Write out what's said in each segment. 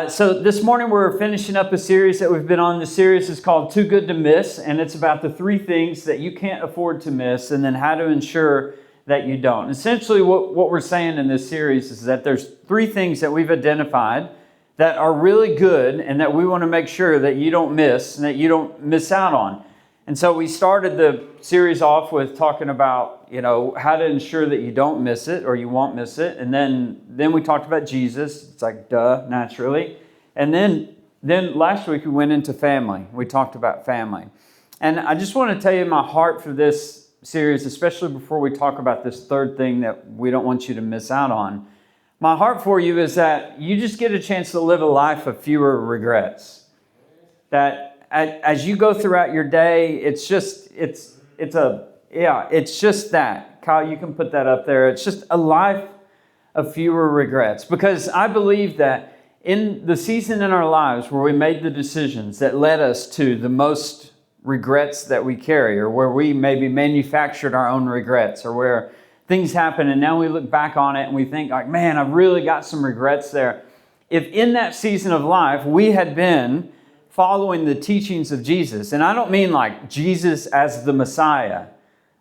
So this morning we're finishing up a series that we've been on. The series is called Too Good to Miss, and it's about the 3 things that you can't afford to miss and then how to ensure that you don't. Essentially what we're saying in this series is that there's 3 things that we've identified that are really good and that we want to make sure that you don't miss and that you don't miss out on. And so we started the series off with talking about, how to ensure that you don't miss it or you won't miss it. And then we talked about Jesus. It's like, duh, naturally. And then last week we went into family. We talked about family. And I just want to tell you my heart for this series, especially before we talk about this 3rd thing that we don't want you to miss out on. My heart for you is that you just get a chance to live a life of fewer regrets. That as you go throughout your day, it's just that. Kyle, you can put that up there. It's just a life of fewer regrets. Because I believe that in the season in our lives where we made the decisions that led us to the most regrets that we carry, or where we maybe manufactured our own regrets, or where things happen and now we look back on it and we think like, man, I've really got some regrets there. If in that season of life we had been following the teachings of Jesus, and I don't mean like Jesus as the Messiah,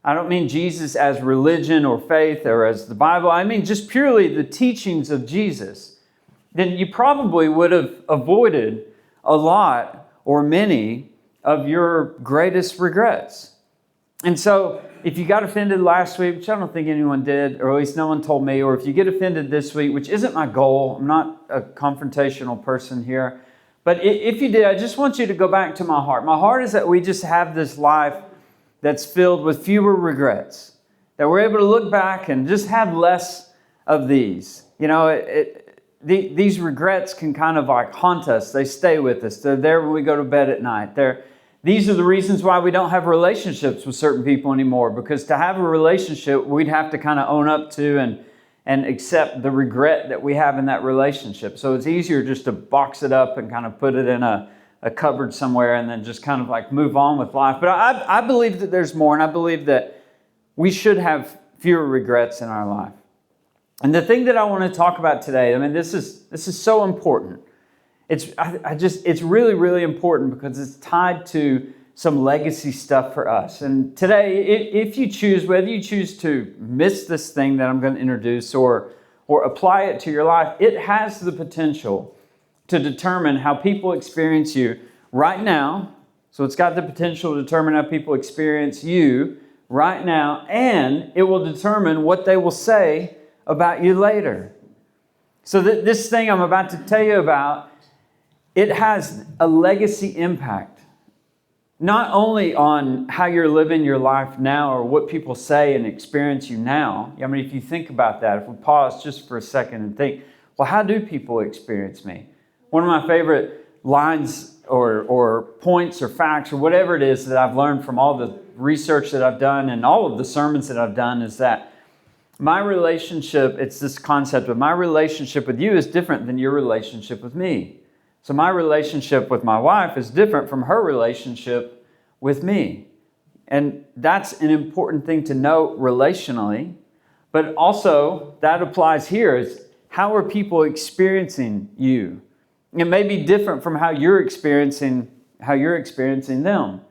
I don't mean Jesus as religion or faith or as the Bible, I mean just purely the teachings of Jesus, then you probably would have avoided a lot or many of your greatest regrets. And so if you got offended last week, which I don't think anyone did, or at least no one told me, or if you get offended this week, which isn't my goal, I'm not a confrontational person here, but if you did, I just want you to go back to my heart. My heart is that we just have this life that's filled with fewer regrets, that we're able to look back and just have less of these. These regrets can kind of like haunt us. They stay with us. They're there when we go to bed at night. These are the reasons why we don't have relationships with certain people anymore, because to have a relationship, we'd have to kind of own up to and accept the regret that we have in that relationship. So it's easier just to box it up and kind of put it in a cupboard somewhere and then just kind of like move on with life. But I believe that there's more, and I believe that we should have fewer regrets in our life. And the thing that I want to talk about today, I mean, this is so important. It's really, really important because it's tied to some legacy stuff for us. And today, whether you choose to miss this thing that I'm going to introduce or apply it to your life, it has the potential to determine how people experience you right now. So it's got the potential to determine how people experience you right now, and it will determine what they will say about you later. So this thing I'm about to tell you about, it has a legacy impact. Not only on how you're living your life now or what people say and experience you now. I mean, if you think about that, if we pause just for a second and think, well, how do people experience me? One of my favorite lines or points or facts or whatever it is that I've learned from all the research that I've done and all of the sermons that I've done is that my relationship, it's this concept of my relationship with you is different than your relationship with me. So my relationship with my wife is different from her relationship with me. And that's an important thing to note relationally. But also that applies here is how are people experiencing you? It may be different from how you're experiencing them.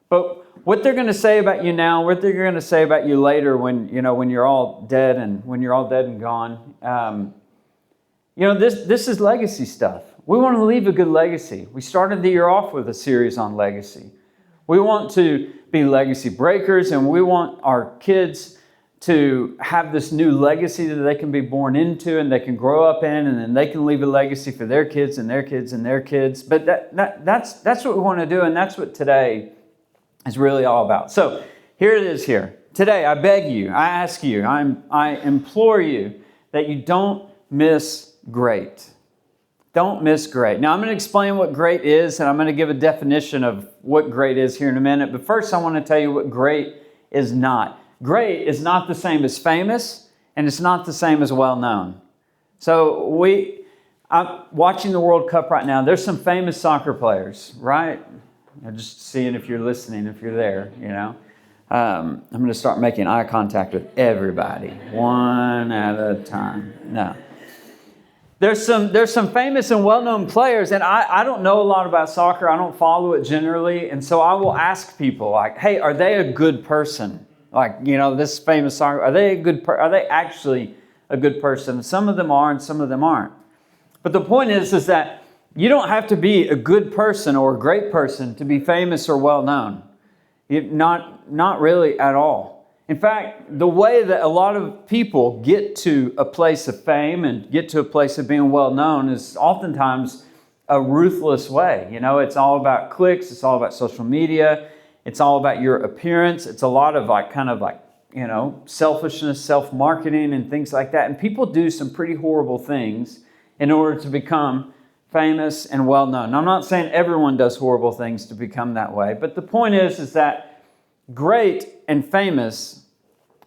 But what they're going to say about you now, what they're going to say about you later when you're all dead and gone. This is legacy stuff. We want to leave a good legacy. We started the year off with a series on legacy. We want to be legacy breakers, and we want our kids to have this new legacy that they can be born into and they can grow up in, and then they can leave a legacy for their kids and their kids and their kids. But that's what we want to do, and that's what today is really all about. So here it is here. Today, I beg you, I ask you, I implore you that you don't miss great. Don't miss great. Now, I'm going to explain what great is, and I'm going to give a definition of what great is here in a minute. But first, I want to tell you what great is not. Great is not the same as famous, and it's not the same as well-known. So I'm watching the World Cup right now. There's some famous soccer players, right? I'm just seeing if you're listening, if you're there, I'm going to start making eye contact with everybody, one at a time. No. There's some famous and well-known players, and I don't know a lot about soccer. I don't follow it generally, and so I will ask people like, "Hey, are they a good person?" Like, this famous soccer, are they are they actually a good person? Some of them are, and some of them aren't. But the point is that you don't have to be a good person or a great person to be famous or well-known. Not really at all. In fact, the way that a lot of people get to a place of fame and get to a place of being well-known is oftentimes a ruthless way. It's all about clicks. It's all about social media. It's all about your appearance. It's a lot of selfishness, self-marketing, and things like that. And people do some pretty horrible things in order to become famous and well-known. Now, I'm not saying everyone does horrible things to become that way, but the point is that great and famous,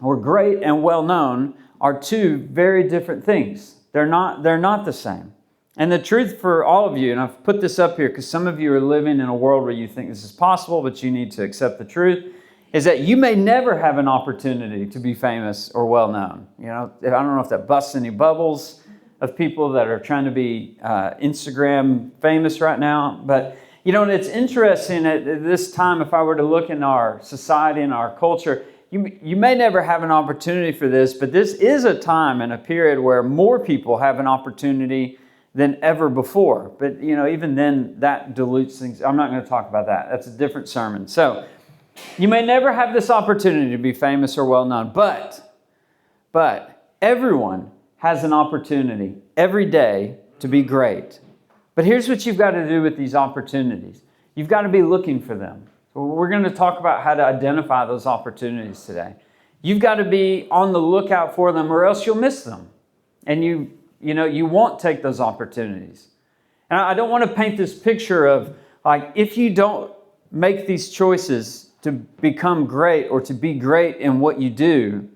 or great and well-known, are two very different things. They're not the same. And the truth for all of you, and I've put this up here because some of you are living in a world where you think this is possible, but you need to accept the truth, is that you may never have an opportunity to be famous or well-known. I don't know if that busts any bubbles of people that are trying to be Instagram famous right now, but it's interesting at this time, if I were to look in our society and our culture, you may never have an opportunity for this, but this is a time and a period where more people have an opportunity than ever before. But, even then, that dilutes things. I'm not going to talk about that. That's a different sermon. So, you may never have this opportunity to be famous or well-known, but everyone has an opportunity every day to be great. But here's what you've got to do with these opportunities. You've got to be looking for them. So we're going to talk about how to identify those opportunities today. You've got to be on the lookout for them, or else you'll miss them. And you won't take those opportunities. And I don't want to paint this picture of, like, if you don't make these choices to become great or to be great in what you do,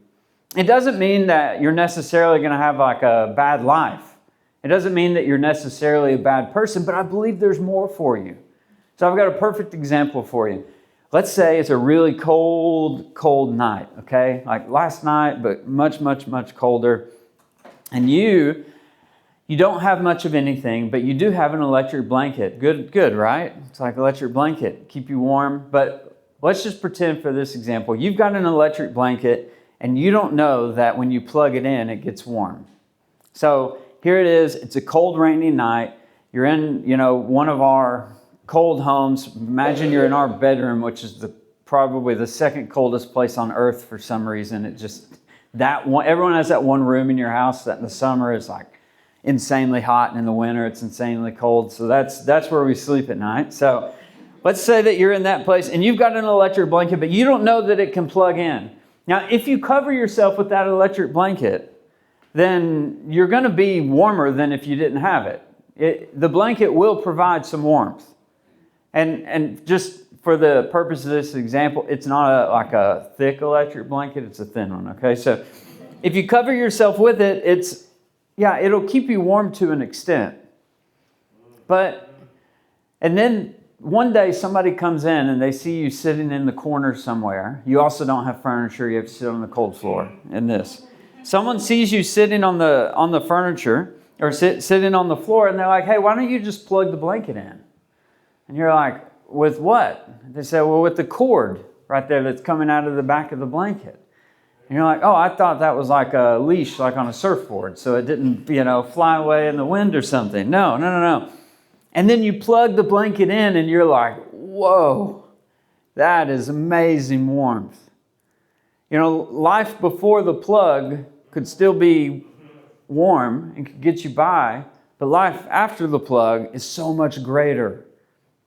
it doesn't mean that you're necessarily going to have like a bad life. It doesn't mean that you're necessarily a bad person, but I believe there's more for you. So I've got a perfect example for you. Let's say it's a really cold night, okay? Like last night, but much, much, much colder. And you don't have much of anything, but you do have an electric blanket. Good, right? It's like an electric blanket, keep you warm. But let's just pretend for this example, you've got an electric blanket and you don't know that when you plug it in, it gets warm. So here it is. It's a cold, rainy night. You're in, one of our cold homes. Imagine you're in our bedroom, which is probably the second coldest place on earth for some reason. Everyone has that one room in your house that in the summer is like insanely hot, and in the winter it's insanely cold. So that's where we sleep at night. So let's say that you're in that place and you've got an electric blanket, but you don't know that it can plug in. Now, if you cover yourself with that electric blanket, then you're going to be warmer than if you didn't have it. The blanket will provide some warmth. And just for the purpose of this example, it's not like a thick electric blanket, it's a thin one, okay? So if you cover yourself with it, it'll keep you warm to an extent. And then one day somebody comes in and they see you sitting in the corner somewhere. You also don't have furniture, you have to sit on the cold floor in this. Someone sees you sitting on the furniture or sitting on the floor, and they're like, "Hey, why don't you just plug the blanket in?" And you're like, "With what?" They say, "Well, with the cord right there that's coming out of the back of the blanket." And you're like, "Oh, I thought that was like a leash, like on a surfboard, so it didn't, fly away in the wind or something." No. And then you plug the blanket in and you're like, "Whoa, that is amazing warmth." Life before the plug could still be warm and could get you by, but life after the plug is so much greater.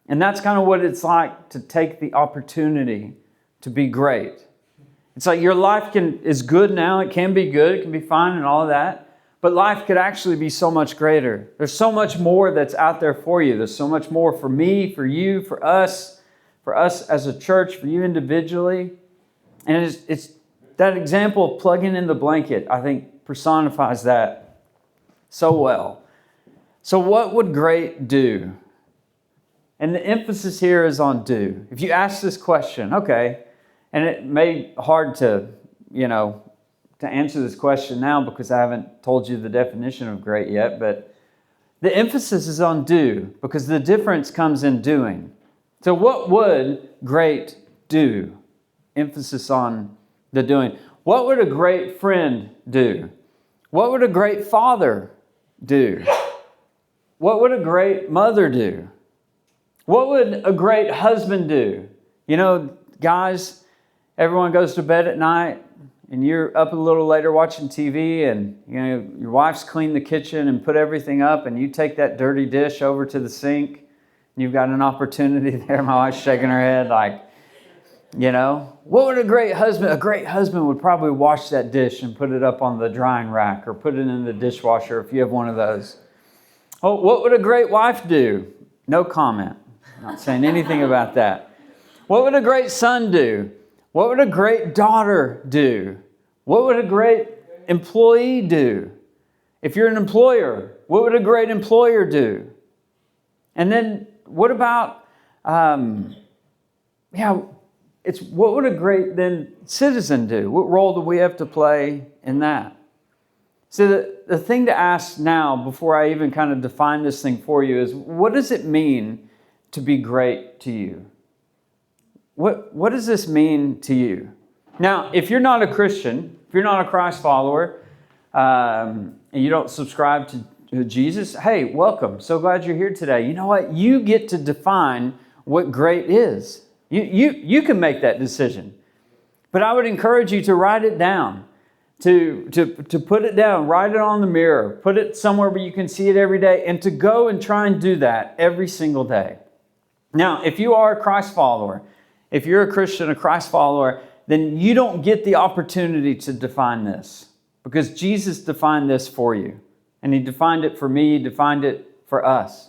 And that's kind of what it's like to take the opportunity to be great. It's like your life is good now. It can be good. It can be fine and all of that. But life could actually be so much greater. There's so much more that's out there for you. There's so much more for me, for you, for us as a church, for you individually. And it's that example of plugging in the blanket, I think, personifies that so well. So what would great do? And the emphasis here is on do. If you ask this question, okay, and it may be hard to answer this question now because I haven't told you the definition of great yet, but The emphasis is on do because the difference comes in doing. So what would great do? Emphasis on the doing. What would a great friend do? What would a great father do? What would a great mother do? What would a great husband do? You know, guys, everyone goes to bed at night and you're up a little later watching TV and you know your wife's cleaned the kitchen and put everything up and you take that dirty dish over to the sink. You've got an opportunity there. My wife's shaking her head like, you know, what would a great husband? A great husband would probably wash that dish and put it up on the drying rack or put it in the dishwasher if you have one of those. Oh, what would a great wife do? No comment. Not saying anything about that. What would a great son do? What would a great daughter do? What would a great employee do? If you're an employer, what would a great employer do? And then what about, it's what would a great then citizen do? What role do we have to play in that? So the thing to ask now, before I even kind of define this thing for you, is what does it mean to be great to you? What does this mean to you? Now, if you're not a Christian, if you're not a Christ follower, and you don't subscribe to Jesus, hey, welcome. So glad you're here today. You know what? You get to define what great is. You can make that decision. But I would encourage you to write it down, to put it down, write it on the mirror, put it somewhere where you can see it every day, and to go and try and do that every single day. Now, if you are a Christ follower, if you're a Christian, a Christ follower, then you don't get the opportunity to define this because Jesus defined this for you. And He defined it for me, He defined it for us.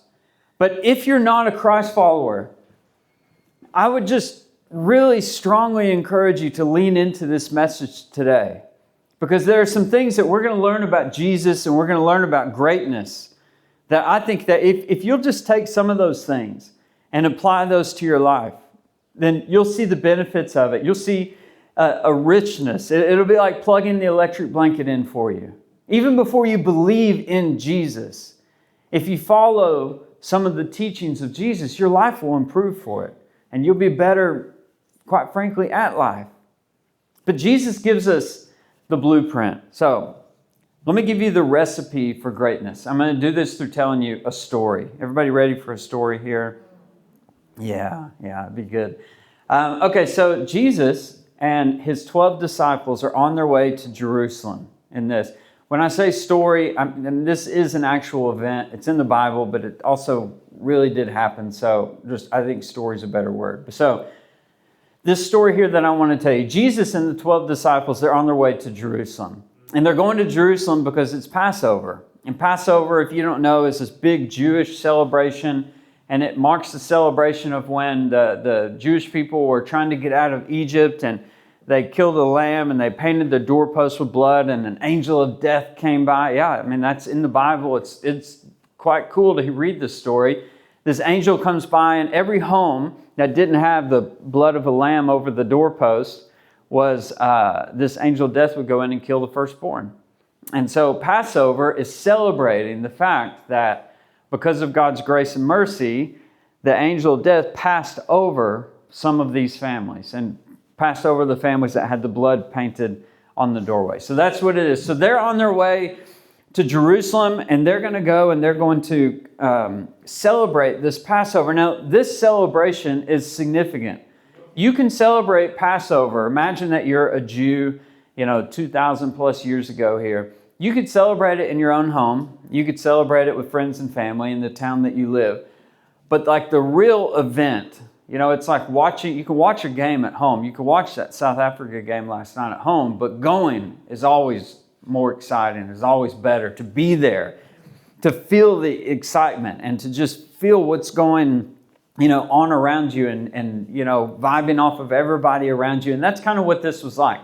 But if you're not a Christ follower, I would just really strongly encourage you to lean into this message today because there are some things that we're going to learn about Jesus and we're going to learn about greatness that I think that if you'll just take some of those things and apply those to your life, then you'll see the benefits of it. You'll see a richness. It'll be like plugging the electric blanket in for you. Even before you believe in Jesus, if you follow some of the teachings of Jesus, your life will improve for it. And you'll be better, quite frankly, at life. But Jesus gives us the blueprint. So let me give you the recipe for greatness. I'm going to do this through telling you a story. Everybody ready for a story here? Yeah, it'd be good. Okay, so Jesus and His 12 disciples are on their way to Jerusalem in this. When I say story, and this is an actual event. It's in the Bible, but it also really did happen. So I think story is a better word. So this story here that I want to tell you, Jesus and the 12 disciples, they're on their way to Jerusalem. And they're going to Jerusalem because it's Passover. And Passover, if you don't know, is this big Jewish celebration. And it marks the celebration of when the Jewish people were trying to get out of Egypt and they killed a lamb and they painted the doorpost with blood and an angel of death came by. Yeah, I mean, that's in the Bible. It's quite cool to read this story. This angel comes by and every home that didn't have the blood of a lamb over the doorpost was this angel of death would go in and kill the firstborn. And so Passover is celebrating the fact that because of God's grace and mercy, the angel of death passed over some of these families and passed over the families that had the blood painted on the doorway. So that's what it is. So they're on their way to Jerusalem and they're going to go and they're going to celebrate this Passover. Now, this celebration is significant. You can celebrate Passover. Imagine that you're a Jew, 2,000 plus years ago here. You could celebrate it in your own home. You could celebrate it with friends and family in the town that you live. But like the real event, it's like you can watch a game at home. You can watch that South Africa game last night at home, but going is always more exciting, is always better to be there, to feel the excitement and to just feel what's going on around you and vibing off of everybody around you. And that's kind of what this was like.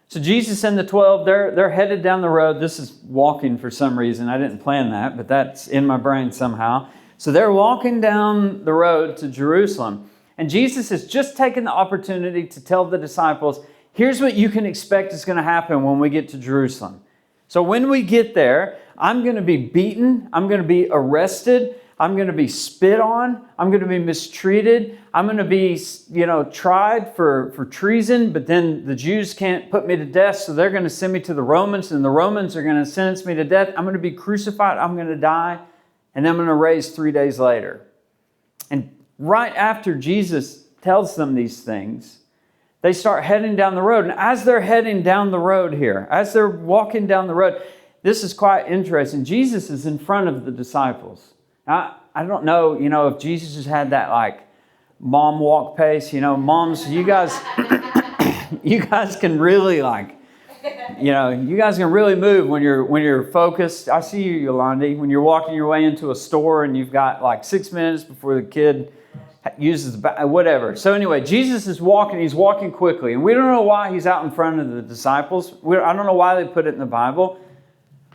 So Jesus and the 12, they're headed down the road. This is walking for some reason. I didn't plan that, but that's in my brain somehow. So they're walking down the road to Jerusalem. And Jesus has just taken the opportunity to tell the disciples, here's what you can expect is going to happen when we get to Jerusalem. So when we get there, I'm going to be beaten. I'm going to be arrested. I'm going to be spit on. I'm going to be mistreated. I'm going to be, tried for treason, but then the Jews can't put me to death, so they're going to send me to the Romans, and the Romans are going to sentence me to death. I'm going to be crucified. I'm going to die, and then I'm going to raise 3 days later. And right after Jesus tells them these things, they start heading down the road. And as they're heading down the road here, as they're walking down the road, this is quite interesting. Jesus is in front of the disciples. Now, I don't know, if Jesus has had that like mom walk pace. Moms, you guys can really you guys can really move when you're focused. I see you, Yolandi, when you're walking your way into a store and you've got like 6 minutes before the kid uses whatever. So anyway, Jesus is walking. He's walking quickly, and we don't know why he's out in front of the disciples. I don't know why they put it in the Bible.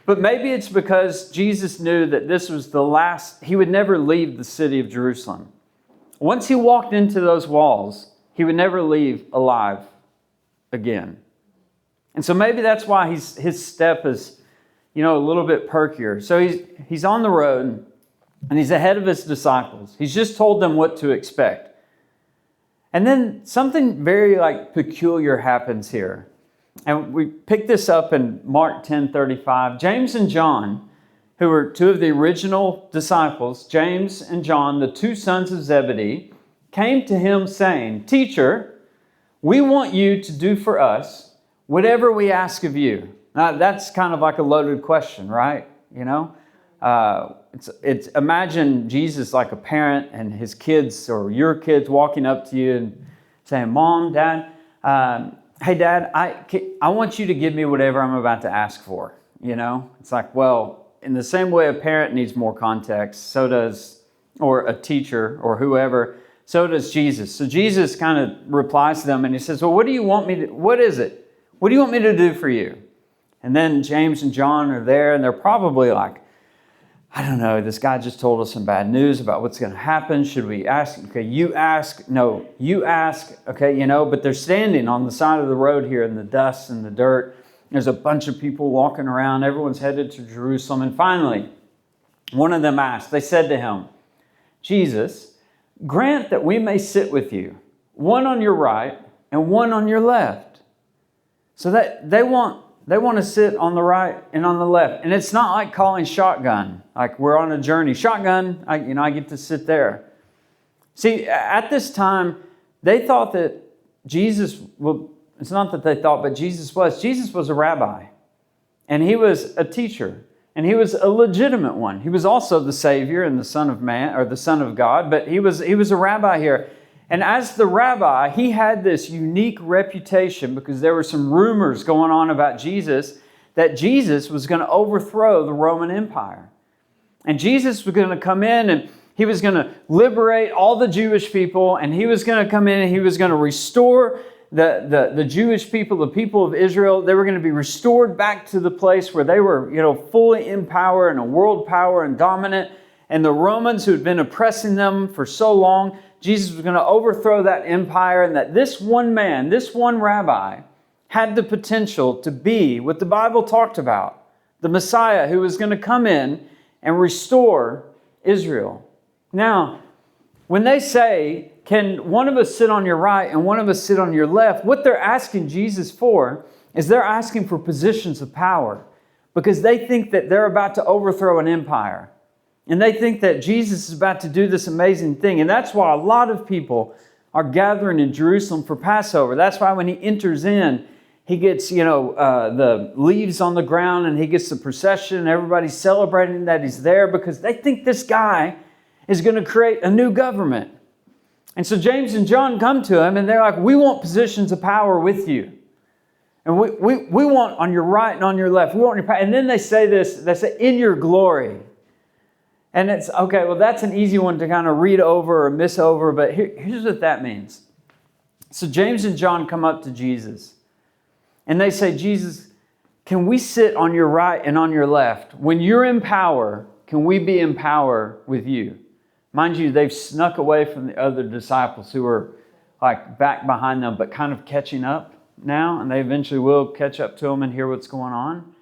But maybe it's because Jesus knew that this was the last, he would never leave the city of Jerusalem. Once he walked into those walls, he would never leave alive again. And so maybe that's why his step is, a little bit perkier. So he's on the road, and he's ahead of his disciples. He's just told them what to expect. And then something very peculiar happens here. And we pick this up in Mark 10:35. James and John, who were two of the original disciples, James and John, the two sons of Zebedee, came to him saying, "Teacher, we want you to do for us whatever we ask of you." Now, that's kind of like a loaded question, right? It's imagine Jesus like a parent and his kids or your kids walking up to you and saying, "Mom, Dad, hey, Dad, I want you to give me whatever I'm about to ask for." It's like, well, in the same way a parent needs more context, so does, or a teacher or whoever, so does Jesus. So Jesus kind of replies to them and he says, well, what is it? What do you want me to do for you? And then James and John are there and they're probably like, I don't know, this guy just told us some bad news about what's going to happen. Should we ask? Okay, you ask. No, you ask. Okay, but they're standing on the side of the road here in the dust and the dirt. There's a bunch of people walking around. Everyone's headed to Jerusalem. And finally, one of them asked, they said to him, "Jesus, grant that we may sit with you, one on your right and one on your left." So that they want to sit on the right and on the left. And it's not like calling shotgun, like we're on a journey. Shotgun, I get to sit there. See, at this time, they thought that Jesus, well, it's not that they thought, but Jesus was a rabbi. And he was a teacher. And he was a legitimate one. He was also the Savior and the Son of Man, or the Son of God, but he was a rabbi here. And as the rabbi, he had this unique reputation because there were some rumors going on about Jesus that Jesus was going to overthrow the Roman Empire. And Jesus was going to come in and he was going to liberate all the Jewish people, and he was going to come in and he was going to restore the Jewish people, the people of Israel. They were going to be restored back to the place where they were, fully in power and a world power and dominant. And the Romans who had been oppressing them for so long, Jesus was going to overthrow that empire, and that this one man, this one rabbi, had the potential to be what the Bible talked about, the Messiah who was going to come in and restore Israel. Now, when they say, "Can one of us sit on your right and one of us sit on your left?" what they're asking Jesus for is they're asking for positions of power because they think that they're about to overthrow an empire. And they think that Jesus is about to do this amazing thing. And that's why a lot of people are gathering in Jerusalem for Passover. That's why when he enters in, he gets, the leaves on the ground and he gets the procession and everybody's celebrating that he's there because they think this guy is going to create a new government. And so James and John come to him and they're like, "We want positions of power with you. And we want on your right and on your left. We want your power." And then they say this, they say, "In your glory." And it's, okay, well, that's an easy one to kind of read over or miss over, but here's what that means. So James and John come up to Jesus, and they say, "Jesus, can we sit on your right and on your left? When you're in power, can we be in power with you?" Mind you, they've snuck away from the other disciples who were like back behind them, but kind of catching up now, and they eventually will catch up to them and hear what's going on.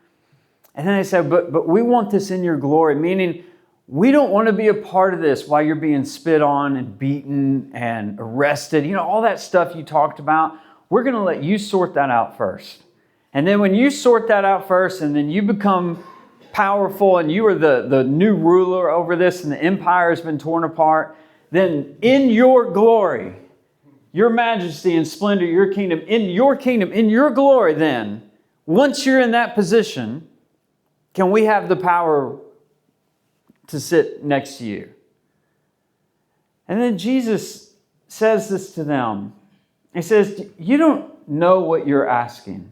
And then they say, but we want this in your glory, meaning we don't want to be a part of this while you're being spit on and beaten and arrested. You know, all that stuff you talked about, we're going to let you sort that out first. And then when you sort that out first and then you become powerful and you are the new ruler over this and the empire has been torn apart, then in your glory, your majesty and splendor, your kingdom, in your glory then, once you're in that position, can we have the power to sit next to you? And then Jesus says this to them. He says, you don't know what you're asking.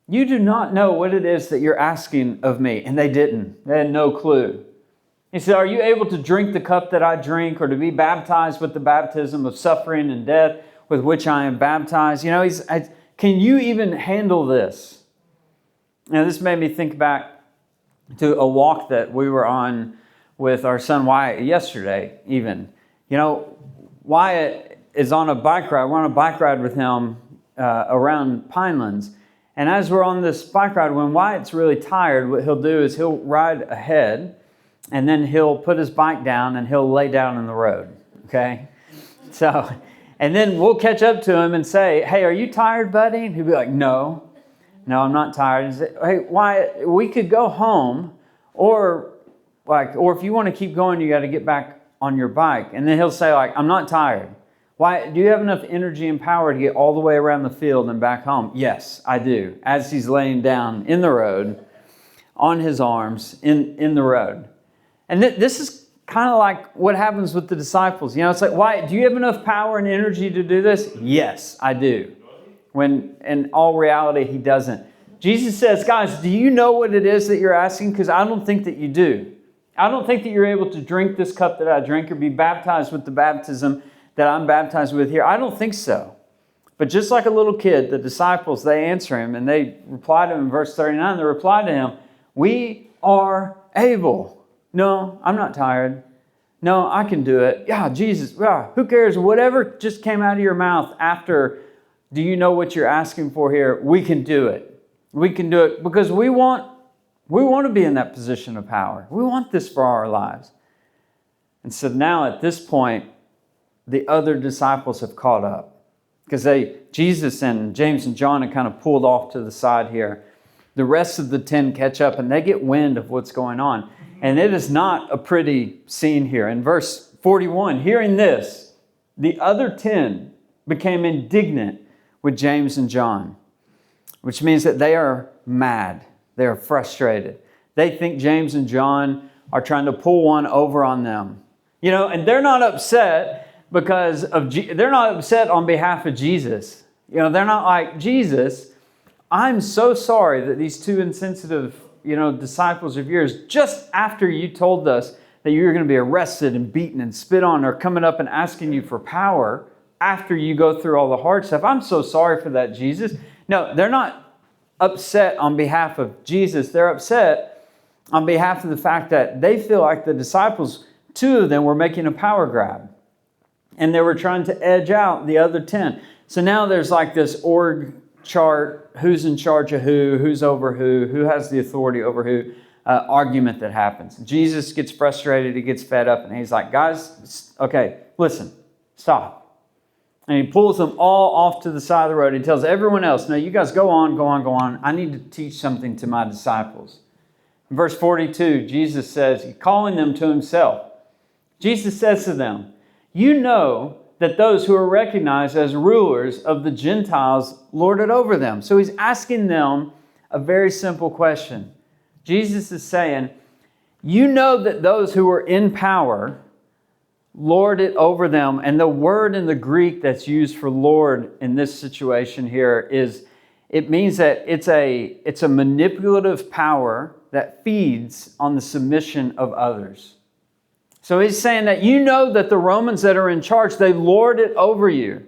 You do not know what it is that you're asking of me. And they didn't. They had no clue. He said, are you able to drink the cup that I drink, or to be baptized with the baptism of suffering and death with which I am baptized? You know, can you even handle this? Now, this made me think back to a walk that we were on with our son Wyatt yesterday even. You know, Wyatt is on a bike ride. We're on a bike ride with him around Pinelands. And as we're on this bike ride, when Wyatt's really tired, what he'll do is he'll ride ahead, and then he'll put his bike down and he'll lay down in the road, okay? So, and then we'll catch up to him and say, hey, are you tired, buddy? And he'll be like, no, I'm not tired. And say, hey, Wyatt, we could go home, or if you want to keep going, you got to get back on your bike. And then he'll say, like, I'm not tired. Why, do you have enough energy and power to get all the way around the field and back home? Yes, I do. As he's laying down in the road, on his arms, in the road. And this is kind of like what happens with the disciples. You know, it's like, why, do you have enough power and energy to do this? Yes, I do. When in all reality, he doesn't. Jesus says, guys, do you know what it is that you're asking? Because I don't think that you do. I don't think that you're able to drink this cup that I drink or be baptized with the baptism that I'm baptized with here. I don't think so. But just like a little kid, the disciples, they answer him and they reply to him in verse 39. They reply to him, we are able. No, I'm not tired. No, I can do it. Yeah, Jesus, yeah, who cares? Whatever just came out of your mouth after, do you know what you're asking for here? We can do it. We can do it because we want to be in that position of power. We want this for our lives. And so now at this point, the other disciples have caught up because Jesus and James and John have kind of pulled off to the side here. The rest of the 10 catch up and they get wind of what's going on. And it is not a pretty scene here. In verse 41, hearing this, the other 10 became indignant with James and John, which means that they are mad. They are frustrated. They think James and John are trying to pull one over on them. You know, and they're not upset because they're not upset on behalf of Jesus. You know, they're not like, Jesus, I'm so sorry that these two insensitive, disciples of yours, just after you told us that you were going to be arrested and beaten and spit on, are coming up and asking you for power after you go through all the hard stuff. I'm so sorry for that, Jesus. No, they're not upset on behalf of Jesus. They're upset on behalf of the fact that they feel like the disciples, 2 of them, were making a power grab. And they were trying to edge out the other 10. So now there's like this org chart, who's in charge of who's over who has the authority over who, argument that happens. Jesus gets frustrated, he gets fed up, and he's like, guys, okay, listen, stop. And he pulls them all off to the side of the road. He tells everyone else, no, you guys go on. I need to teach something to my disciples. In verse 42, Jesus says, calling them to himself, Jesus says to them, you know that those who are recognized as rulers of the Gentiles lord it over them. So he's asking them a very simple question. Jesus is saying, you know that those who are in power lord it over them. And the word in the Greek that's used for lord in this situation here it means that it's a manipulative power that feeds on the submission of others. So he's saying that you know that the Romans that are in charge, they lord it over you.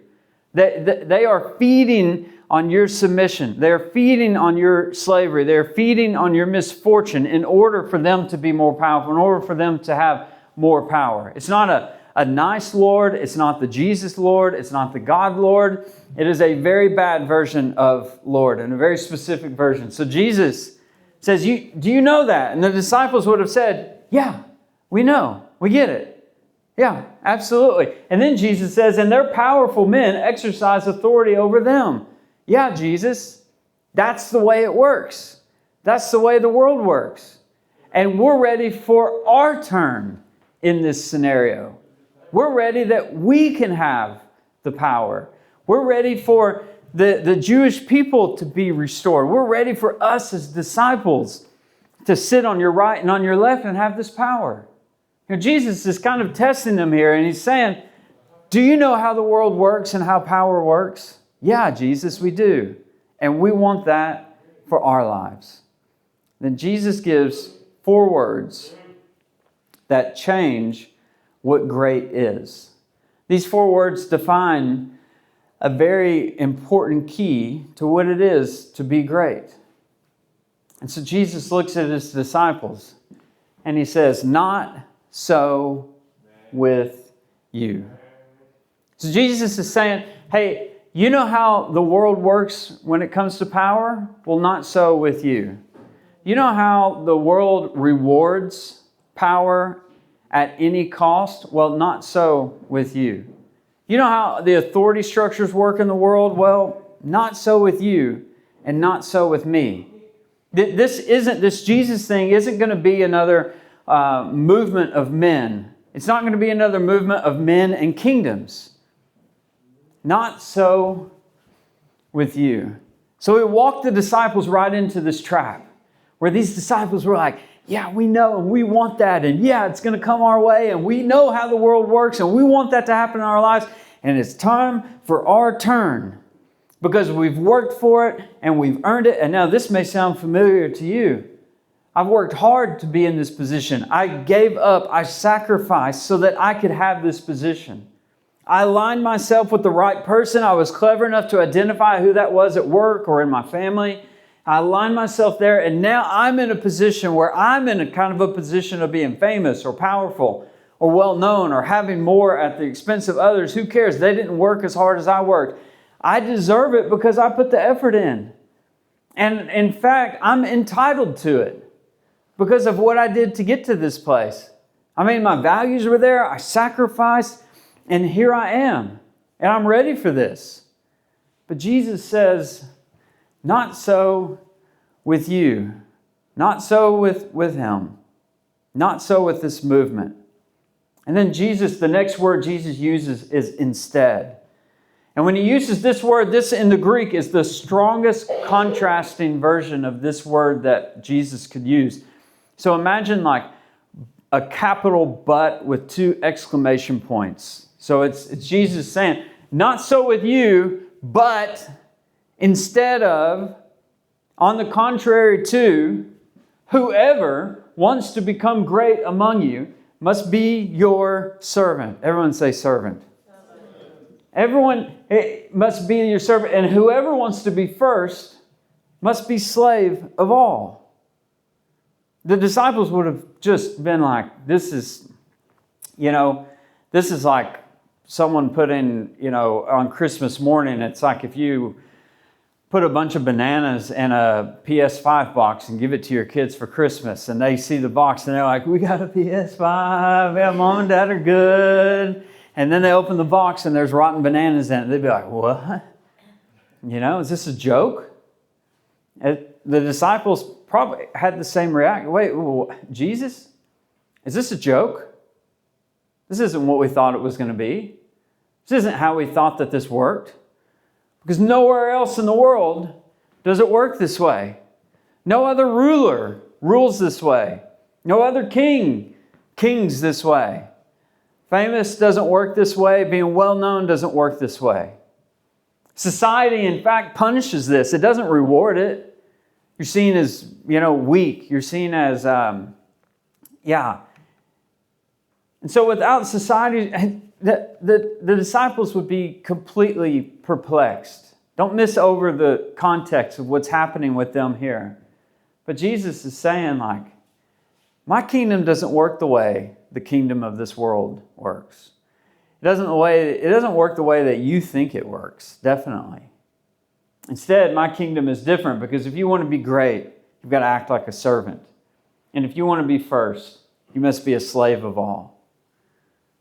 They are feeding on your submission. They're feeding on your slavery. They're feeding on your misfortune in order for them to be more powerful, in order for them to have more power. It's not a nice Lord. It's not the Jesus Lord. It's not the God Lord. It is a very bad version of Lord and a very specific version. So Jesus says, do you know that? And the disciples would have said, yeah, we know. We get it. Yeah, absolutely. And then Jesus says, and their powerful men exercise authority over them. Yeah, Jesus, that's the way it works. That's the way the world works. And we're ready for our turn in this scenario. We're ready that we can have the power. We're ready for the Jewish people to be restored. We're ready for us as disciples to sit on your right and on your left and have this power. You know, Jesus is kind of testing them here, and he's saying, do you know how the world works and how power works? Yeah, Jesus, we do. And we want that for our lives. Then Jesus gives 4 words that change what great is. These 4 words define a very important key to what it is to be great. And so Jesus looks at his disciples and he says, not so with you. So Jesus is saying, hey, you know how the world works when it comes to power? Well, not so with you. You know how the world rewards power at any cost? Well, not so with you. You know how the authority structures work in the world? Well, not so with you and not so with me. This Jesus thing isn't going to be another movement of men. It's not going to be another movement of men and kingdoms. Not so with you. So it walked the disciples right into this trap where these disciples were like, yeah, we know and we want that. And yeah, it's going to come our way. And we know how the world works. And we want that to happen in our lives. And it's time for our turn because we've worked for it and we've earned it. And now this may sound familiar to you. I've worked hard to be in this position. I gave up. I sacrificed so that I could have this position. I aligned myself with the right person. I was clever enough to identify who that was at work or in my family. I aligned myself there, and now I'm in a position where I'm in a kind of a position of being famous or powerful or well-known or having more at the expense of others. Who cares? They didn't work as hard as I worked. I deserve it because I put the effort in. And in fact, I'm entitled to it because of what I did to get to this place. I mean, my values were there. I sacrificed, and here I am, and I'm ready for this. But Jesus says, not so with you. Not so with him. Not so with this movement. And then the next word Jesus uses is instead. And when he uses this word, this in the Greek is the strongest contrasting version of this word that Jesus could use. So imagine like a capital but with 2 exclamation points. So it's Jesus saying, not so with you, but instead of, on the contrary to, whoever wants to become great among you must be your servant. Everyone say servant. Everyone must be your servant. And whoever wants to be first must be slave of all. The disciples would have just been like, this is like someone put in, on Christmas morning, it's like if you put a bunch of bananas in a PS5 box and give it to your kids for Christmas, and they see the box and they're like, we got a PS5, yeah, mom and dad are good. And then they open the box and there's rotten bananas in it. They'd be like, what? Is this a joke? The disciples probably had the same reaction. Wait, Jesus? Is this a joke? This isn't what we thought it was going to be. This isn't how we thought that this worked. Because nowhere else in the world does it work this way. No other ruler rules this way. No other kings this way. Famous doesn't work this way. Being well-known doesn't work this way. Society, in fact, punishes this. It doesn't reward it. You're seen as, weak. You're seen as, And so without society, the disciples would be completely perplexed. Don't miss over the context of what's happening with them here. But Jesus is saying, my kingdom doesn't work the way the kingdom of this world works. It doesn't work the way that you think it works, definitely. Instead, my kingdom is different because if you want to be great, You've got to act like a servant. And if you want to be first, you must be a slave of all.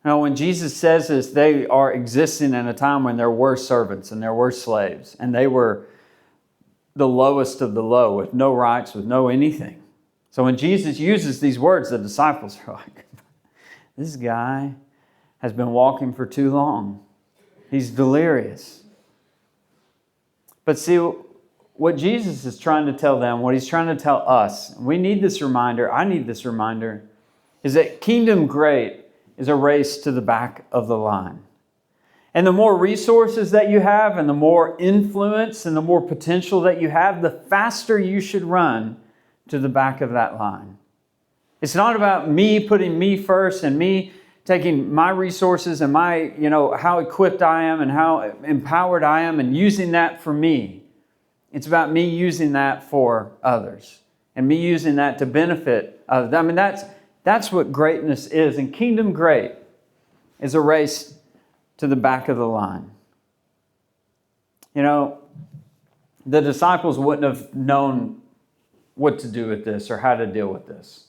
Now, when Jesus says this, they are existing in a time when there were servants and there were slaves, and they were the lowest of the low, with no rights, with no anything. So when Jesus uses these words, the disciples are like, this guy has been walking for too long. He's delirious. But see, what Jesus is trying to tell them, what he's trying to tell us, we need this reminder, I need this reminder, is that kingdom great is a race to the back of the line. And the more resources that you have, and the more influence and the more potential that you have, the faster you should run to the back of that line. It's not about me putting me first and me taking my resources and my, how equipped I am and how empowered I am and using that for me. It's about me using that for others and me using that to benefit others. I mean, that's what greatness is. And kingdom great is a race to the back of the line. The disciples wouldn't have known what to do with this or how to deal with this.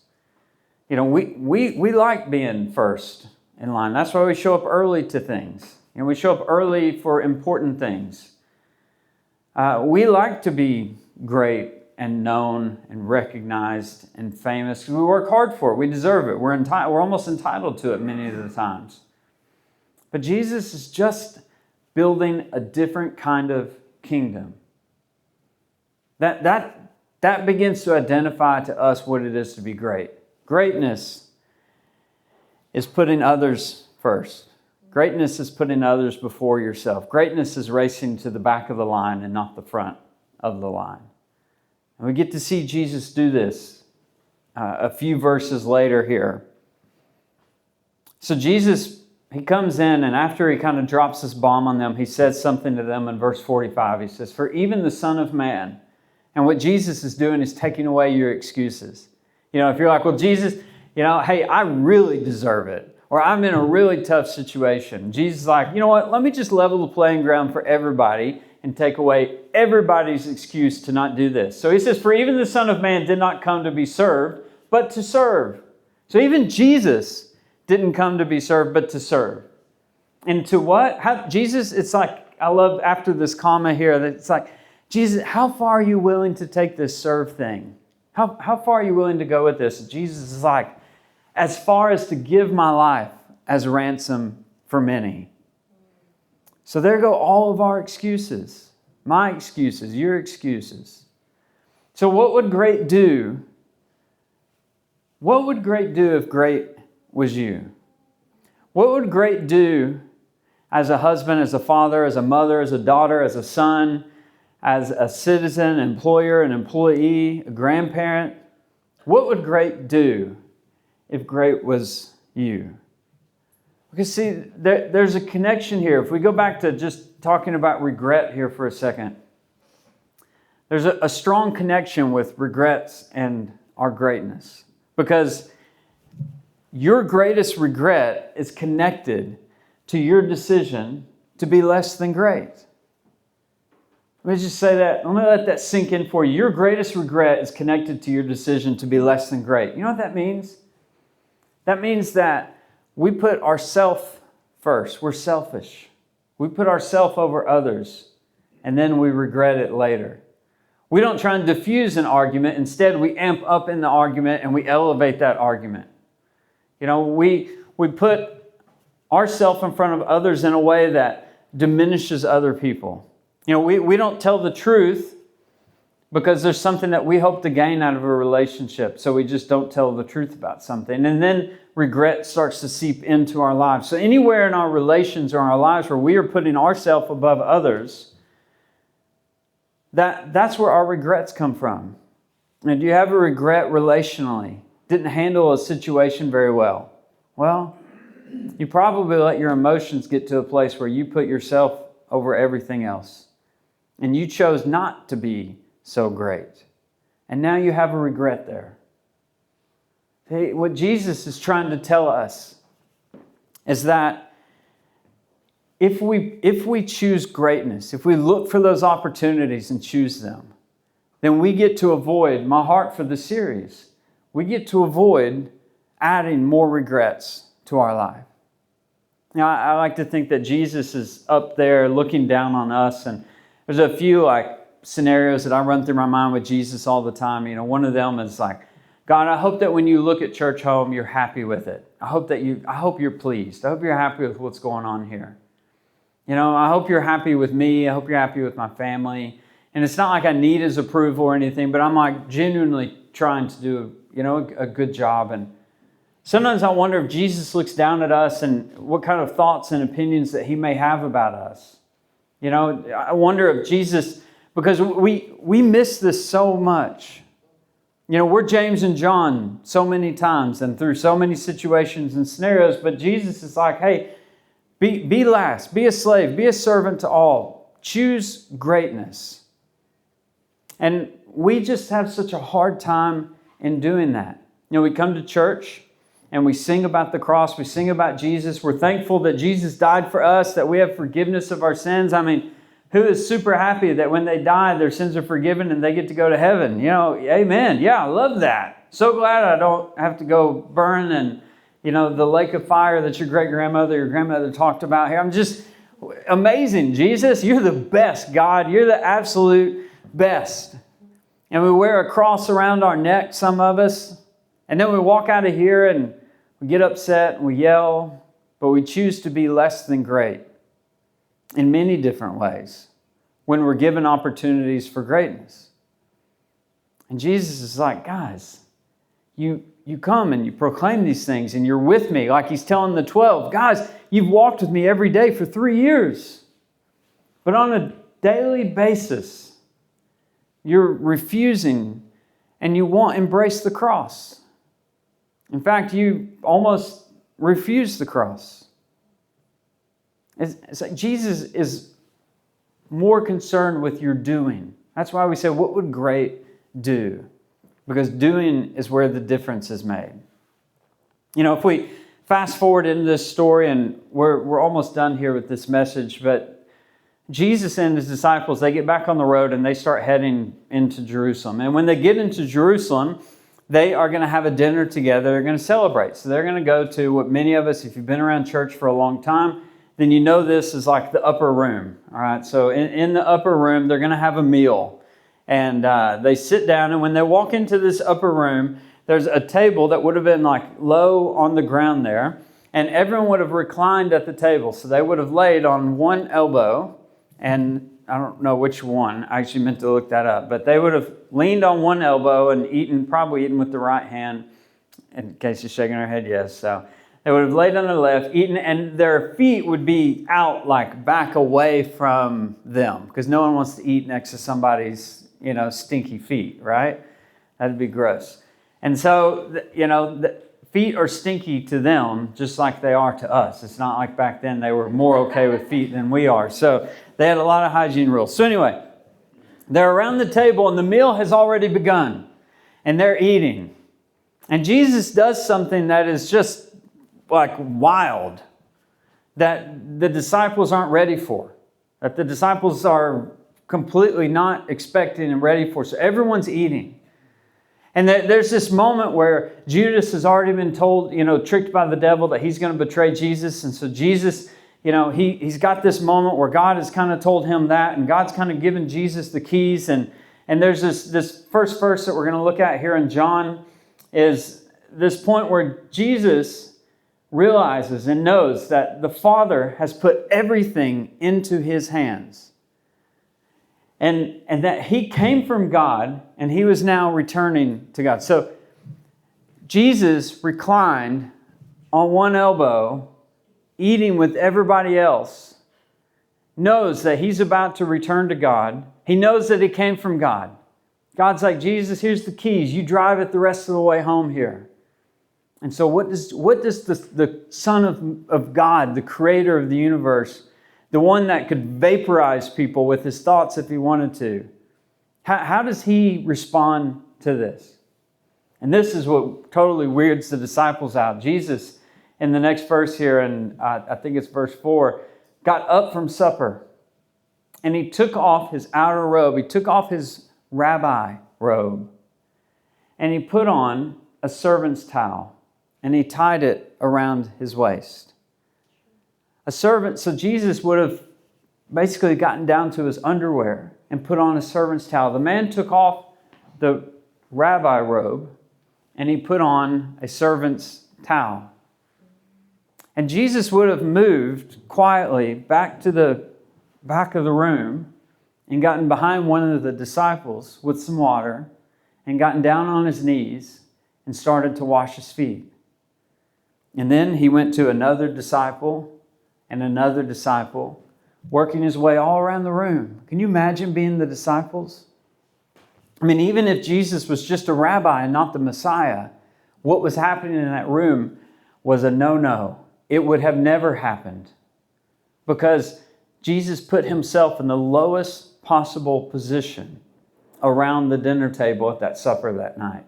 We like being first in line. That's why we show up early to things. We show up early for important things. We like to be great and known and recognized and famous because we work hard for it. We deserve it. We're almost entitled to it many of the times. But Jesus is just building a different kind of kingdom. That begins to identify to us what it is to be great. Greatness is putting others first. Greatness is putting others before yourself. Greatness is racing to the back of the line and not the front of the line. And we get to see Jesus do this a few verses later here. So Jesus, he comes in, and after he kind of drops this bomb on them, he says something to them in verse 45. He says, "For even the Son of Man," and what Jesus is doing is taking away your excuses. If you're like, well, Jesus, hey, I really deserve it, or I'm in a really tough situation. Jesus is like, you know what? Let me just level the playing ground for everybody and take away everybody's excuse to not do this. So he says, "For even the Son of Man did not come to be served, but to serve." So even Jesus didn't come to be served, but to serve. And to what? Jesus, it's like, I love after this comma here, that it's like, Jesus, how far are you willing to take this serve thing? How far are you willing to go with this? Jesus is like, as far as to give my life as ransom for many. So there go all of our excuses. My excuses, your excuses. So what would great do? What would great do if great was you? What would great do as a husband, as a father, as a mother, as a daughter, as a son, as a citizen, employer, an employee, a grandparent? What would great do if great was you? Because see, there's a connection here. If we go back to just talking about regret here for a second, there's a strong connection with regrets and our greatness. Because your greatest regret is connected to your decision to be less than great. Let me just say that. Let me let that sink in for you. Your greatest regret is connected to your decision to be less than great. You know what that means? That means that we put ourselves first. We're selfish. We put ourselves over others, and then we regret it later. We don't try and diffuse an argument. Instead, we amp up in the argument and we elevate that argument. We put ourselves in front of others in a way that diminishes other people. We don't tell the truth because there's something that we hope to gain out of a relationship. So we just don't tell the truth about something. And then regret starts to seep into our lives. So anywhere in our relations or our lives where we are putting ourselves above others, that's where our regrets come from. And do you have a regret relationally? Didn't handle a situation very well. Well, you probably let your emotions get to a place where you put yourself over everything else. And you chose not to be so great. And now you have a regret there. Hey, what Jesus is trying to tell us is that if we choose greatness, if we look for those opportunities and choose them, then we get to avoid, my heart for the series, we get to avoid adding more regrets to our life. Now, I like to think that Jesus is up there looking down on us, and there's a few scenarios that I run through my mind with Jesus all the time. One of them is like, God, I hope that when you look at Church Home, you're happy with it. I hope you're pleased. I hope you're happy with what's going on here. I hope you're happy with me. I hope you're happy with my family. And it's not like I need his approval or anything, but I'm genuinely trying to do, a good job. And sometimes I wonder if Jesus looks down at us and what kind of thoughts and opinions that he may have about us. I wonder if Jesus, because we miss this so much. We're James and John so many times and through so many situations and scenarios, but Jesus is like, hey, be last, be a slave, be a servant to all. Choose greatness. And we just have such a hard time in doing that. We come to church and we sing about the cross, we sing about Jesus. We're thankful that Jesus died for us, that we have forgiveness of our sins. Who is super happy that when they die, their sins are forgiven and they get to go to heaven? Amen. Yeah, I love that. So glad I don't have to go burn in, the lake of fire that your grandmother talked about here. I'm just amazing. Jesus, you're the best, God. You're the absolute best. And we wear a cross around our neck, some of us. And then we walk out of here and we get upset and we yell, but we choose to be less than great in many different ways when we're given opportunities for greatness. And Jesus is like, guys, you come and you proclaim these things and you're with me, like he's telling the 12, guys, you've walked with me every day for 3 years. But on a daily basis, you're refusing and you won't embrace the cross. In fact, you almost refuse the cross. It's like Jesus is more concerned with your doing. That's why we say, what would great do? Because doing is where the difference is made. If we fast forward into this story, and we're almost done here with this message, but Jesus and his disciples, they get back on the road and they start heading into Jerusalem. And when they get into Jerusalem, they are going to have a dinner together. They're going to celebrate. So they're going to go to what many of us, if you've been around church for a long time, then you know this is like the upper room. All right, so in the upper room, they're going to have a meal. And they sit down, and when they walk into this upper room, there's a table that would have been low on the ground there, and everyone would have reclined at the table. So they would have laid on one elbow, and I don't know which one. I actually meant to look that up. But they would have leaned on one elbow and probably eaten with the right hand, in case you're shaking her head, yes. So they would have laid on their left, eaten, and their feet would be out back away from them, because no one wants to eat next to somebody's, stinky feet, right? That'd be gross. And so, the feet are stinky to them just like they are to us. It's not like back then they were more okay with feet than we are. So they had a lot of hygiene rules. So anyway, they're around the table and the meal has already begun and they're eating. And Jesus does something that is just wild, that the disciples aren't ready for, that the disciples are completely not expecting and ready for. So everyone's eating. And there's this moment where Judas has already been told, tricked by the devil that he's going to betray Jesus. And so Jesus, he's got this moment where God has kind of told him that, and God's kind of given Jesus the keys. And there's this first verse that we're going to look at here in John is this point where Jesus realizes and knows that the Father has put everything into his hands. And that he came from God and he was now returning to God. So Jesus reclined on one elbow, eating with everybody else, knows that he's about to return to God. He knows that he came from God. God's like, Jesus, here's the keys. You drive it the rest of the way home here. And so what does the Son of God, the creator of the universe, the one that could vaporize people with his thoughts if he wanted to, how does he respond to this? And this is what totally weirds the disciples out. Jesus, in the next verse here, and I think it's verse 4, got up from supper and he took off his outer robe. He took off his rabbi robe, and he put on a servant's towel, and he tied it around his waist. So Jesus would have basically gotten down to his underwear and put on a servant's towel. The man took off the rabbi robe, and he put on a servant's towel. And Jesus would have moved quietly back to the back of the room and gotten behind one of the disciples with some water and gotten down on his knees and started to wash his feet. And then he went to another disciple and another disciple, working his way all around the room. Can you imagine being the disciples? I mean, even if Jesus was just a rabbi and not the Messiah, what was happening in that room was a no-no. It would have never happened because Jesus put himself in the lowest possible position around the dinner table at that supper that night.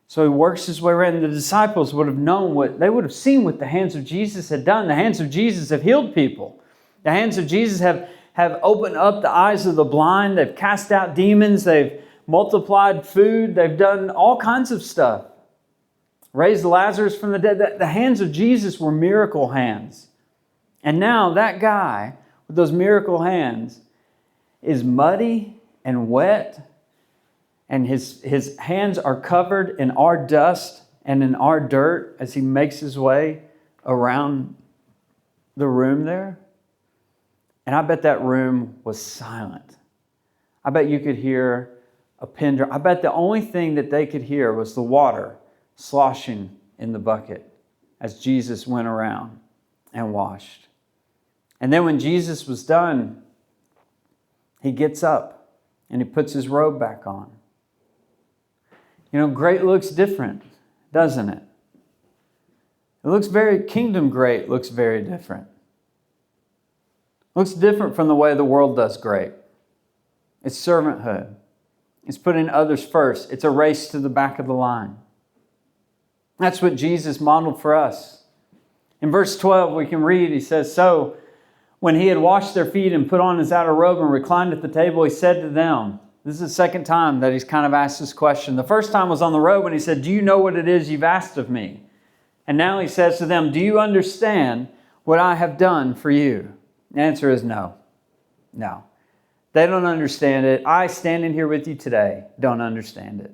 So he works his way around. The disciples would have known they would have seen what the hands of Jesus had done. The hands of Jesus have healed people. The hands of Jesus have opened up the eyes of the blind. They've cast out demons. They've multiplied food. They've done all kinds of stuff. Raised Lazarus from the dead. The hands of Jesus were miracle hands. And now that guy with those miracle hands is muddy and wet, and his hands are covered in our dust and in our dirt as he makes his way around the room there. And I bet that room was silent. I bet you could hear a pin drop. I bet the only thing that they could hear was the water sloshing in the bucket as Jesus went around and washed. And then when Jesus was done, he gets up and he puts his robe back on. You know, great looks different, doesn't it? It looks kingdom great looks very different. Looks different from the way the world does great. It's servanthood. It's putting others first. It's a race to the back of the line. That's what Jesus modeled for us. In verse 12, we can read, he says, "So when he had washed their feet and put on his outer robe and reclined at the table, he said to them," this is the second time that he's kind of asked this question. The first time was on the robe when he said, "Do you know what it is you've asked of me?" And now he says to them, "Do you understand what I have done for you?" The answer is no. No. They don't understand it. I, standing here with you today, don't understand it.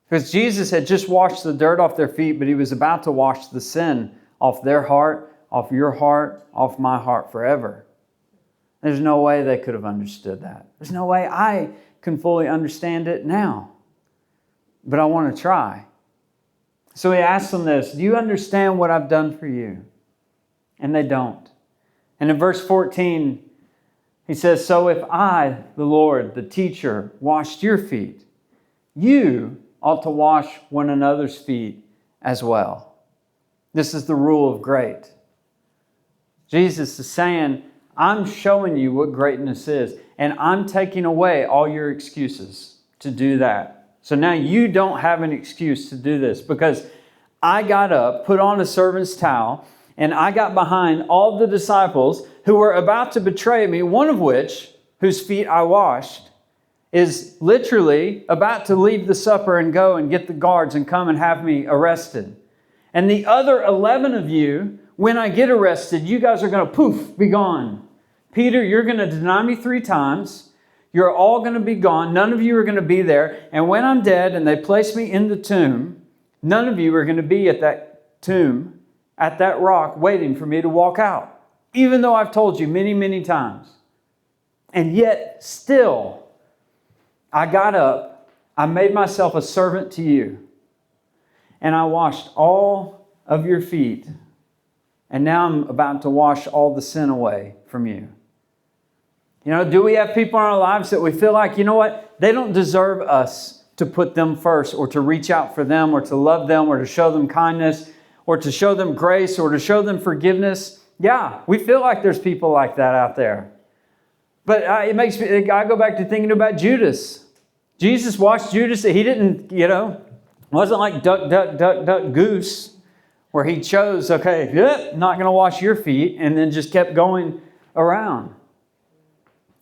Because Jesus had just washed the dirt off their feet, but he was about to wash the sin off their heart, off your heart, off my heart forever. There's no way they could have understood that. There's no way I can fully understand it now. But I want to try. So he asks them this, "Do you understand what I've done for you?" And they don't. And in verse 14, he says, "So if I, the Lord, the teacher, washed your feet, you ought to wash one another's feet as well." This is the rule of great. Jesus is saying, I'm showing you what greatness is, and I'm taking away all your excuses to do that. So now you don't have an excuse to do this, because I got up, put on a servant's towel, and I got behind all the disciples who were about to betray me, one of which, whose feet I washed, is literally about to leave the supper and go and get the guards and come and have me arrested. And the other 11 of you, when I get arrested, you guys are going to poof, be gone. Peter, you're going to deny me 3 times. You're all going to be gone. None of you are going to be there. And when I'm dead and they place me in the tomb, none of you are going to be at that tomb, at that rock, waiting for me to walk out. Even though I've told you many, many times. And yet, still, I got up, I made myself a servant to you, and I washed all of your feet, and now I'm about to wash all the sin away from you. You know, do we have people in our lives that we feel like, you know what, they don't deserve us to put them first, or to reach out for them, or to love them, or to show them kindness, or to show them grace, or to show them forgiveness? Yeah, we feel like there's people like that out there. But it makes me, I go back to thinking about Judas. Jesus washed Judas. He didn't, wasn't like duck, duck, duck, duck, goose, where he chose, okay, not going to wash your feet, and then just kept going around.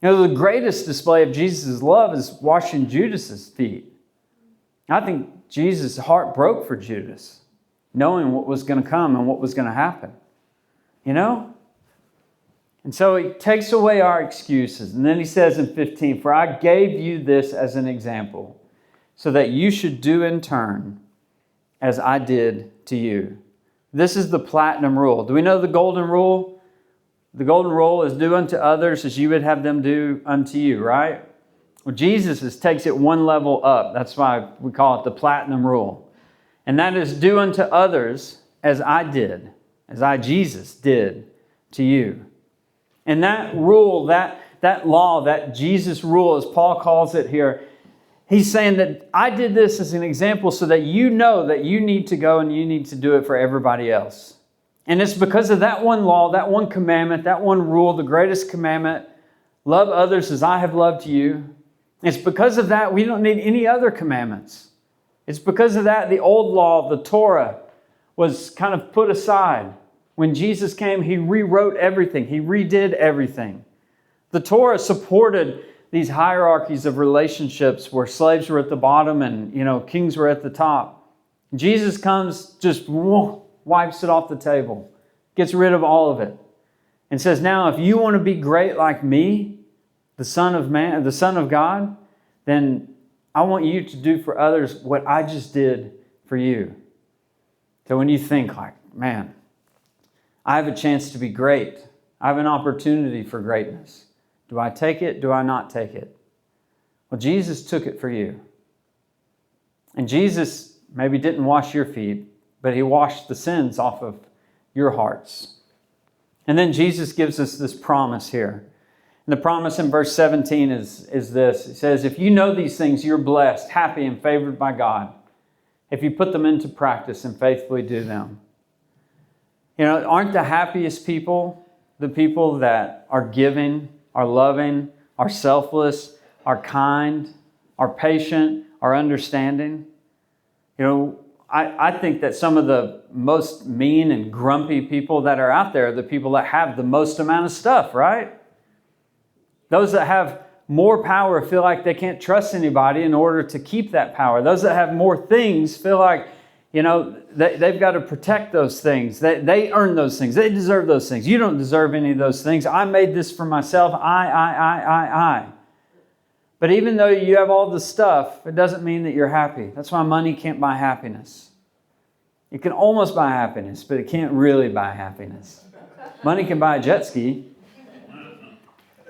You know, the greatest display of Jesus' love is washing Judas's feet. I think Jesus' heart broke for Judas, knowing what was going to come and what was going to happen. You know? And so he takes away our excuses. And then he says in 15, "For I gave you this as an example, so that you should do in turn as I did to you." This is the platinum rule. Do we know the golden rule? The golden rule is do unto others as you would have them do unto you, right? Well, Jesus takes it one level up. That's why we call it the platinum rule. And that is do unto others as I did, as I, Jesus, did to you. And that rule, that law, that Jesus rule, as Paul calls it here, he's saying that I did this as an example so that you know that you need to go and you need to do it for everybody else. And it's because of that one law, that one commandment, that one rule, the greatest commandment, love others as I have loved you. It's because of that we don't need any other commandments. It's because of that the old law, the Torah, was kind of put aside. When Jesus came, he rewrote everything. He redid everything. The Torah supported these hierarchies of relationships where slaves were at the bottom and, kings were at the top. Jesus comes, just wipes it off the table, gets rid of all of it, and says, now, if you want to be great like me, the Son of Man, the Son of God, then I want you to do for others what I just did for you. So when you think like, man, I have a chance to be great. I have an opportunity for greatness. Do I take it? Do I not take it? Well, Jesus took it for you. And Jesus maybe didn't wash your feet, but he washed the sins off of your hearts. And then Jesus gives us this promise here. And the promise in verse 17 is this. It says, if you know these things, you're blessed, happy, and favored by God, if you put them into practice and faithfully do them. Aren't the happiest people the people that are giving, are loving, are selfless, are kind, are patient, are understanding? I think that some of the most mean and grumpy people that are out there are the people that have the most amount of stuff, right? Those that have more power feel like they can't trust anybody in order to keep that power. Those that have more things feel like, they've got to protect those things. They earn those things. They deserve those things. You don't deserve any of those things. I made this for myself. I. But even though you have all the stuff, it doesn't mean that you're happy. That's why money can't buy happiness. It can almost buy happiness, but it can't really buy happiness. Money can buy a jet ski.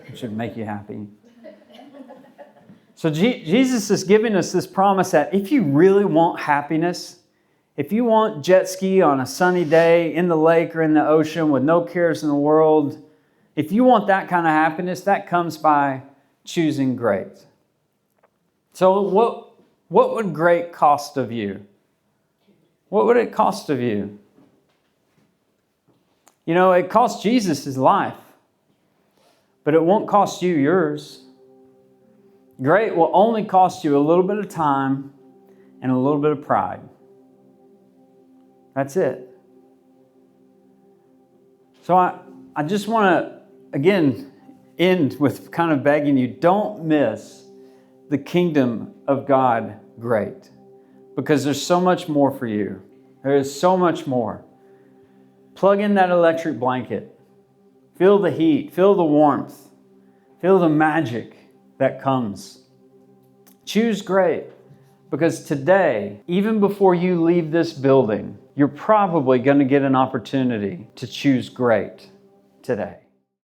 It should make you happy. So Jesus is giving us this promise that if you really want happiness, if you want jet ski on a sunny day in the lake or in the ocean with no cares in the world, if you want that kind of happiness, that comes by choosing great. So what would great cost of you? What would it cost of you? It cost Jesus his life, but it won't cost you yours. Great will only cost you a little bit of time and a little bit of pride. That's it. So I just want to, again, end with kind of begging you, don't miss the kingdom of God great, because there's so much more for you. There is so much more. Plug in that electric blanket. Feel the heat. Feel the warmth. Feel the magic that comes. Choose great, because today, even before you leave this building, you're probably going to get an opportunity to choose great today.